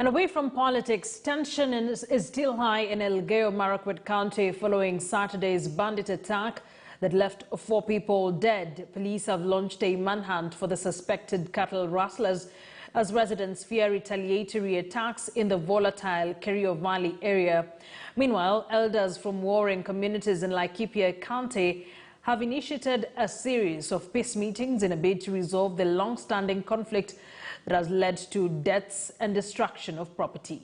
And away from politics, tension is still high in Elgeyo Marakwet County following Saturday's bandit attack that left 4 people dead. Police have launched a manhunt for the suspected cattle rustlers as residents fear retaliatory attacks in the volatile Kerio Valley area. Meanwhile, elders from warring communities in Laikipia County have initiated a series of peace meetings in a bid to resolve the long-standing conflict that has led to deaths and destruction of property.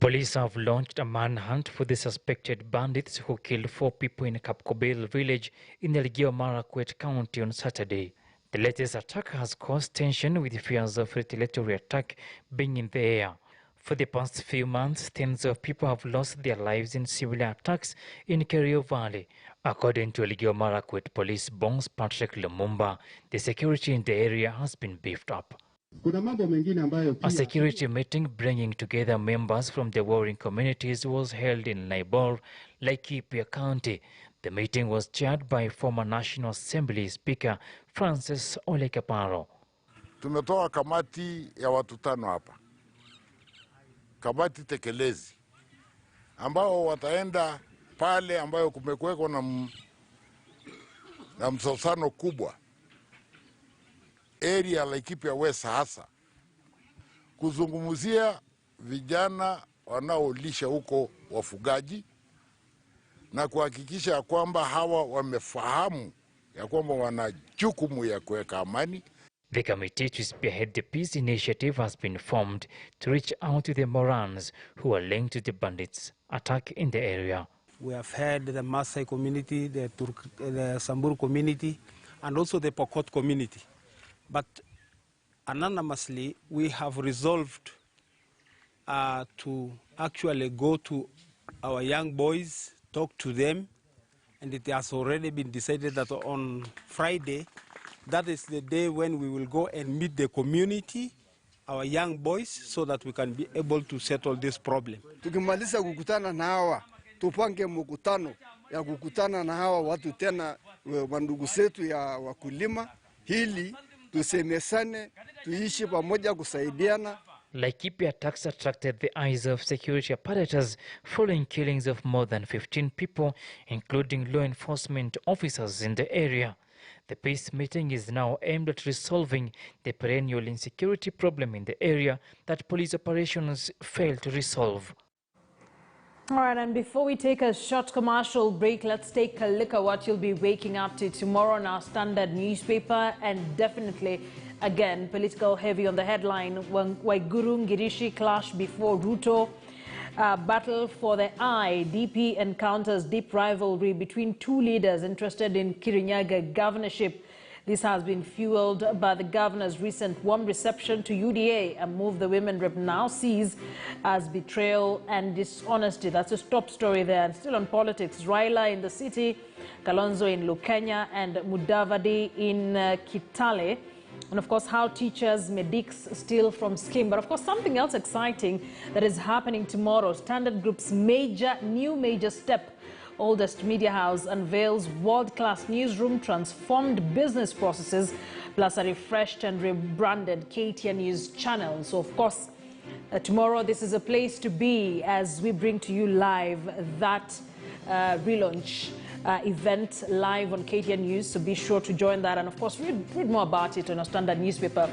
Police have launched a manhunt for the suspected bandits who killed 4 people in Kapkobil village in Elgeyo Marakwet County on Saturday. The latest attack has caused tension with fears of retaliatory attack being in the air. For the past few months, tens of people have lost their lives in similar attacks in Kerio Valley. According to Elgeyo Marakwet Police Boss Patrick Lumumba, the security in the area has been beefed up. A security meeting bringing together members from the warring communities was held in Nairobi, Laikipia County. The meeting was chaired by former National Assembly Speaker Francis Ole Kaparo. Tumetoa kamati ya watu 5 hapa. Kamati tekelezi ambao wataenda pale ambayo kumekuweko na msosano kubwa area Laikipia West hasa kuzungumzia vijana wanaolisha huko wafugaji na kuhakikisha kwamba hawa wamefahamu ya kwamba wana jukumu ya kuweka amani. The committee to spearhead the peace initiative has been formed to reach out to the Morans who are linked to the bandits' attack in the area. We have heard the Maasai community, the Samburu community, and also the Pokot community. But anonymously, we have resolved to actually go to our young boys, talk to them, and it has already been decided that on Friday, that is the day when we will go and meet the community, our young boys, so that we can be able to settle this problem. Tukimaliza kukutana na hawa, tupange mkutano ya kukutana na hawa watu tena wandugu zetu ya wakulima, hili tusemesane, tuishi pamoja kusaidiana. Laikipia attacks attracted the eyes of security apparatus following killings of more than 15 people, including law enforcement officers in the area. The peace meeting is now aimed at resolving the perennial insecurity problem in the area that police operations fail to resolve. All right, and before we take a short commercial break, let's take a look at what you'll be waking up to tomorrow in our standard newspaper. And definitely, again, political heavy on the headline. Waiguru Ngirishi clash before Ruto. Battle for the eye. DP encounters deep rivalry between 2 leaders interested in Kirinyaga governorship. This has been fueled by the governor's recent warm reception to UDA, a move the women rep now sees as betrayal and dishonesty. That's a top story there. And still on politics, Raila in the city, Kalonzo in Lukenya, and Mudavadi in Kitale. And of course, how teachers, medics steal from scheme. But of course, something else exciting that is happening tomorrow. Standard Group's new major step. Oldest media house unveils world-class newsroom, transformed business processes, plus a refreshed and rebranded KTN News channel. So, of course, tomorrow this is a place to be as we bring to you live that relaunch event live on KTN News. So be sure to join that and, of course, read more about it on our standard newspaper.